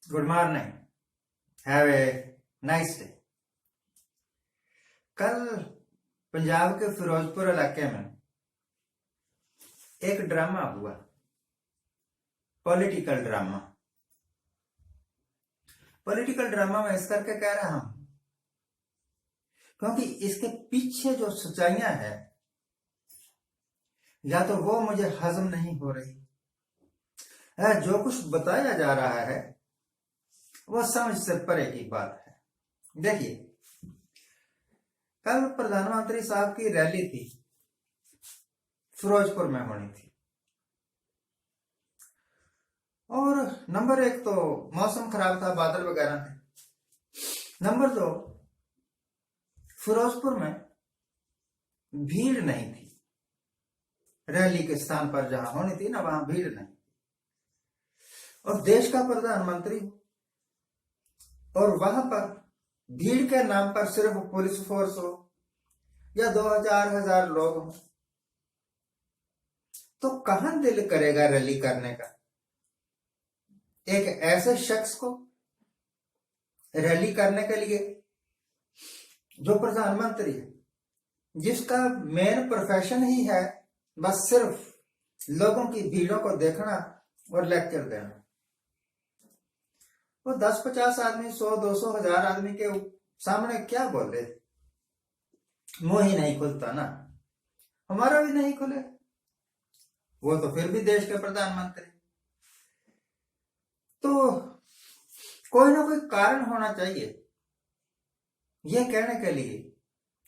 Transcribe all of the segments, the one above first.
Good morning. Have a nice day. कल पंजाब के फिरोजपुर इलाके में एक ड्रामा हुआ, पॉलिटिकल ड्रामा। पॉलिटिकल ड्रामा मैं इस करके कह रहा हूं क्योंकि इसके पीछे जो सच्चाइयां हैं या तो वो मुझे हजम नहीं हो रही है, जो कुछ बताया जा रहा है वो समझ से परे की बात है। देखिए, कल प्रधानमंत्री साहब की रैली थी, फिरोजपुर में होनी थी। और नंबर एक तो मौसम खराब था, बादल वगैरह थे। नंबर दो, फिरोजपुर में भीड़ नहीं थी। रैली के स्थान पर जहां होनी थी ना, वहां भीड़ नहीं। और देश का प्रधानमंत्री और वहां पर भीड़ के नाम पर सिर्फ पुलिस फोर्स हो या 2000 लोग हो, तो कहां दिल करेगा रैली करने का। एक ऐसे शख्स को रैली करने के लिए जो प्रधानमंत्री है, जिसका मेन प्रोफेशन ही है बस सिर्फ लोगों की भीड़ों को देखना और लेक्चर देना। वो 10-50 आदमी, 100-200 हजार आदमी के सामने क्या बोले, मुंह ही नहीं खुलता ना। हमारा भी नहीं खुले, वो तो फिर भी देश के प्रधानमंत्री। तो कोई ना कोई कारण होना चाहिए यह कहने के लिए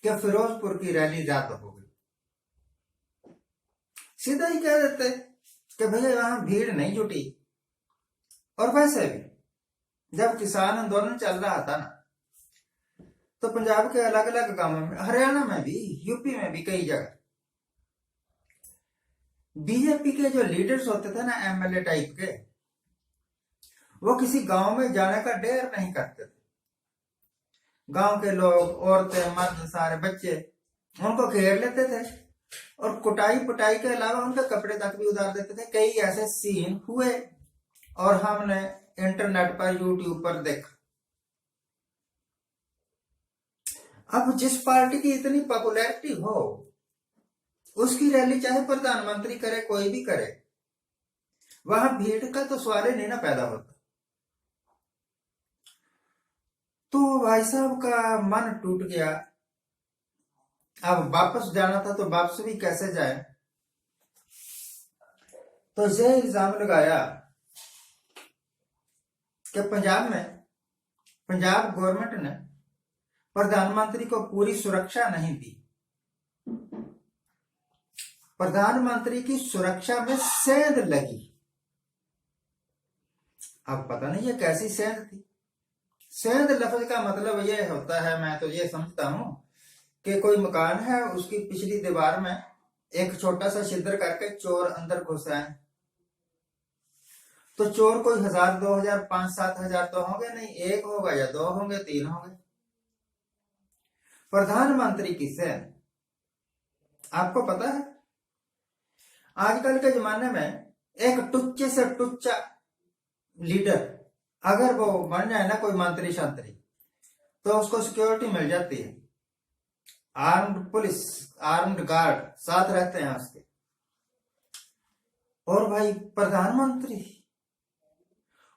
कि फिरोजपुर की रैली रद्द हो गई। सीधा ही कह देते कि भैया वहां भीड़ नहीं जुटी। और वैसे भी जब किसान आंदोलन चल रहा था ना, तो पंजाब के अलग अलग गांवों में, हरियाणा में भी, यूपी में भी कई जगह बीजेपी के जो लीडर्स होते थे ना, एमएलए टाइप के, वो किसी गांव में जाने का डेयर नहीं करते थे। गांव के लोग, औरतें, मर्द, सारे बच्चे उनको घेर लेते थे और कुटाई पुटाई के अलावा उनके कपड़े तक भी उतार देते थे। कई ऐसे सीन हुए और हमने इंटरनेट पर, यूट्यूब पर देखा। अब जिस पार्टी की इतनी पॉपुलैरिटी हो, उसकी रैली चाहे प्रधानमंत्री करे, कोई भी करे, वहां भीड़ का तो सवाल ही नहीं ना पैदा होता। तो भाई साहब का मन टूट गया। अब वापस जाना था तो वापस भी कैसे जाए। तो यह इल्जाम लगाया कि पंजाब गवर्नमेंट ने प्रधानमंत्री को पूरी सुरक्षा नहीं दी। प्रधानमंत्री की सुरक्षा में सेंध लगी। अब पता नहीं ये कैसी सेंध थी। सेंध लफ्ज का मतलब यह होता है, मैं तो ये समझता हूं कि कोई मकान है, उसकी पिछली दीवार में एक छोटा सा छिद्र करके चोर अंदर घुस आए। तो चोर कोई 1000, 2000, 5-7 हजार तो होंगे नहीं, एक होगा या दो होंगे, 3 होंगे। प्रधानमंत्री की सेंध, आपको पता है आजकल के जमाने में एक टुच्चे से टुच्चा लीडर अगर वो बन जाए ना, कोई मंत्री शंत्री, तो उसको सिक्योरिटी मिल जाती है। आर्म्ड पुलिस, आर्म्ड गार्ड साथ रहते हैं उसके। और भाई प्रधानमंत्री,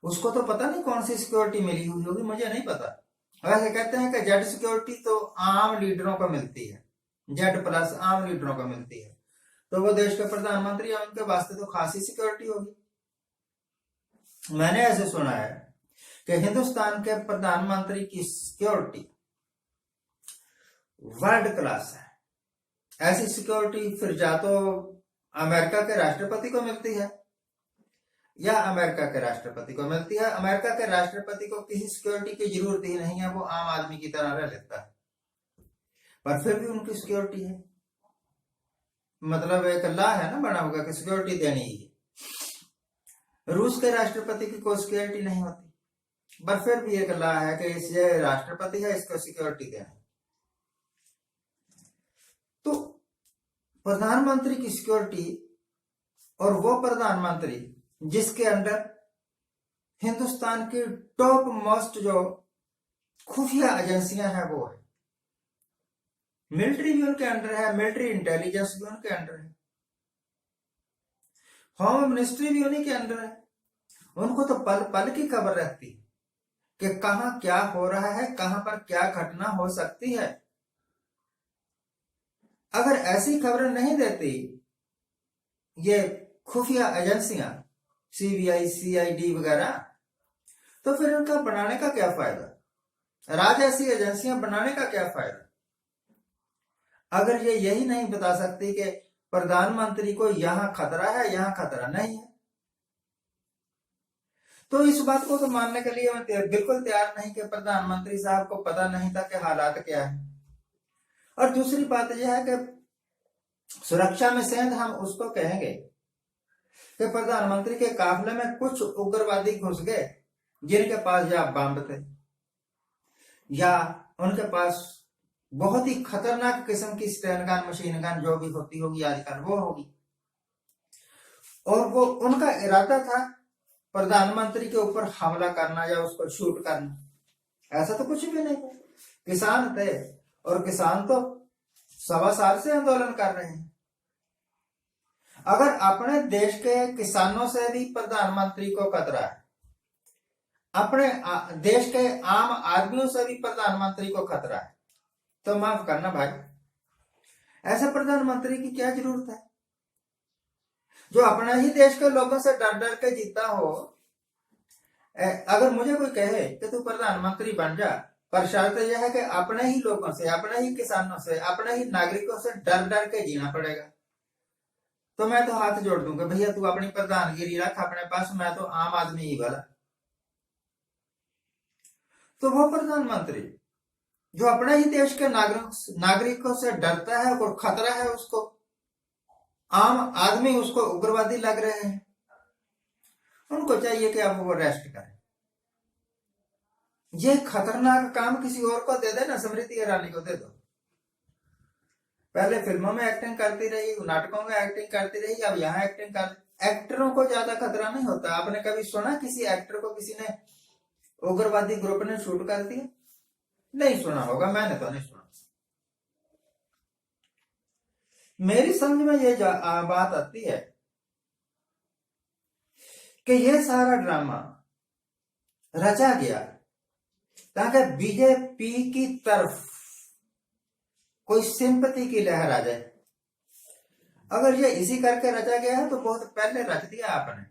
उसको तो पता नहीं कौन सी सिक्योरिटी मिली हुई होगी, मुझे नहीं पता। वैसे कहते हैं कि जेड सिक्योरिटी तो आम लीडरों को मिलती है, जेड+ आम लीडरों को मिलती है। तो वो देश के प्रधानमंत्री है, उनके वास्ते तो खासी सिक्योरिटी होगी। मैंने ऐसे सुना है कि हिंदुस्तान के प्रधानमंत्री की सिक्योरिटी वर्ल्ड क्लास है। ऐसी सिक्योरिटी फिर जा तो अमेरिका के राष्ट्रपति को मिलती है या अमेरिका के राष्ट्रपति को मिलती है। अमेरिका के राष्ट्रपति को किसी सिक्योरिटी की जरूरत ही नहीं है, वो आम आदमी की तरह रह लेता है, पर फिर भी उनकी सिक्योरिटी है। मतलब एक लॉ है ना बना होगा कि सिक्योरिटी देनी ही है। रूस के राष्ट्रपति की कोई सिक्योरिटी नहीं होती, पर फिर भी एक लॉ है कि ये राष्ट्रपति है, इसको सिक्योरिटी देना। तो प्रधानमंत्री की सिक्योरिटी, और वो प्रधानमंत्री जिसके अंडर हिंदुस्तान की टॉप मोस्ट जो खुफिया एजेंसियां हैं वो है, मिलिट्री भी उनके अंडर है, मिलिट्री इंटेलिजेंस भी उनके अंडर है, होम मिनिस्ट्री भी उन्हीं के अंडर है। उनको तो पल पल की खबर रहती कि कहां क्या हो रहा है, कहां पर क्या घटना हो सकती है। अगर ऐसी खबरें नहीं देती ये खुफिया एजेंसियां, सीबीआई, सीआईडी वगैरह, तो फिर उनका बनाने का क्या फायदा, राज ऐसी एजेंसियां बनाने का क्या फायदा। अगर ये यही नहीं बता सकती कि प्रधानमंत्री को यहां खतरा है, यहां खतरा नहीं है, तो इस बात को तो मानने के लिए मैं बिल्कुल तैयार नहीं कि प्रधानमंत्री साहब को पता नहीं था कि हालात क्या है। और दूसरी बात यह है कि सुरक्षा में सेंध हम उसको कहेंगे कि प्रधानमंत्री के काफिले में कुछ उग्रवादी घुस गए जिनके पास या बम थे या उनके पास बहुत ही खतरनाक किस्म की स्टैन गन, मशीन गन जो भी होती होगी आजकल वो होगी, और वो उनका इरादा था प्रधानमंत्री के ऊपर हमला करना या उसको शूट करना। ऐसा तो कुछ भी नहीं था, किसान थे और किसान तो 1.25 साल से आंदोलन कर रहे हैं। अगर अपने देश के किसानों से भी प्रधानमंत्री को खतरा है, अपने देश के आम आदमियों से भी प्रधानमंत्री को खतरा है, तो माफ करना भाई, ऐसे प्रधानमंत्री की क्या जरूरत है जो अपना ही देश के लोगों से डर डर के जीता हो। अगर मुझे कोई कहे कि तू प्रधानमंत्री बन जा, पर शर्त यह है कि अपने ही लोगों से, अपने ही किसानों से, अपने ही नागरिकों से डर डर के जीना पड़ेगा, तो मैं तो हाथ जोड़ दूंगा, भैया तू अपनी प्रधानगिरी रख अपने पास, मैं तो आम आदमी ही वाला। तो वो प्रधानमंत्री जो अपने ही देश के नागरिकों से डरता है और खतरा है उसको, आम आदमी उसको उग्रवादी लग रहे हैं, उनको चाहिए कि अब वो रेस्ट करें। ये खतरनाक काम किसी और को दे देना, स्मृति ईरानी को दे दो। पहले फिल्मों में एक्टिंग करती रही, नाटकों में एक्टिंग करती रही, अब यहाँ एक्टिंग कर। एक्टरों को ज्यादा खतरा नहीं होता। आपने कभी सुना किसी एक्टर को किसी ने उग्रवादी ग्रुप ने शूट कर दिया? नहीं सुना होगा, मैंने तो नहीं सुना। मेरी समझ में ये बात आती है कि ये सारा ड्रामा रचा गया ताकि बीजेपी की तरफ कोई सिंपैथी की लहर आ जाए। अगर ये इसी करके रचा गया है तो बहुत पहले रच दिया आपने।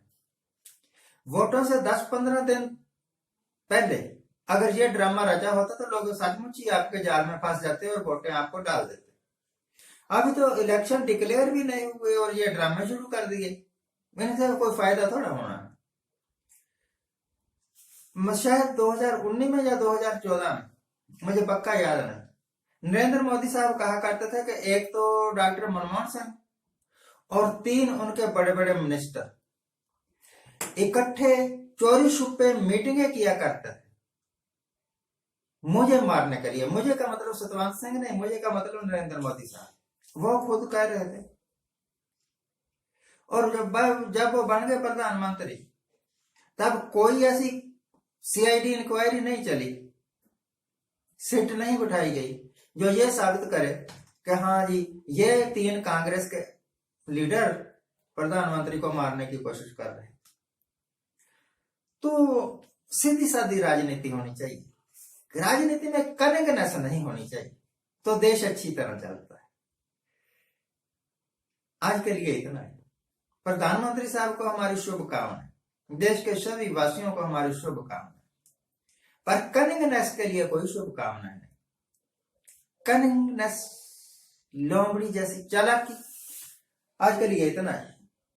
वोटों से 10-15 दिन पहले अगर ये ड्रामा रचा होता तो लोग सचमुच ही आपके जाल में फंस जाते और वोटें आपको डाल देते। अभी तो इलेक्शन डिक्लेयर भी नहीं हुए और ये ड्रामे शुरू कर दिए, इनसे कोई फायदा थोड़ा होना है। शायद 2019 में या 2014 में, मुझे पक्का याद नहीं, नरेंद्र मोदी साहब कहा करते थे कि एक तो डॉक्टर मनमोहन सिंह और 3 उनके बड़े बड़े मिनिस्टर इकट्ठे चोरी छुपे मीटिंगें किया करते थे मुझे मारने के लिए। मुझे का मतलब सतवंत सिंह नहीं, मुझे का मतलब नरेंद्र मोदी साहब, वो खुद कह रहे थे। और जब वो बन गए प्रधानमंत्री तब कोई ऐसी सीआईडी इंक्वायरी नहीं चली, सिट नहीं उठाई गई जो ये साबित करे कि हाँ जी ये 3 कांग्रेस के लीडर प्रधानमंत्री को मारने की कोशिश कर रहे हैं। तो सीधी सादी राजनीति होनी चाहिए, राजनीति में कनेक्टनेस नहीं होनी चाहिए, तो देश अच्छी तरह चलता है। आज के लिए इतना है। प्रधानमंत्री साहब को हमारी शुभकामनाएं, देश के सभी वासियों को हमारी शुभकामनाएं, पर कनिंगनेस के लिए कोई शुभकामनाएं नहीं। कनिंगनेस, लोमड़ी जैसी चालाकी। आज के लिए इतना है।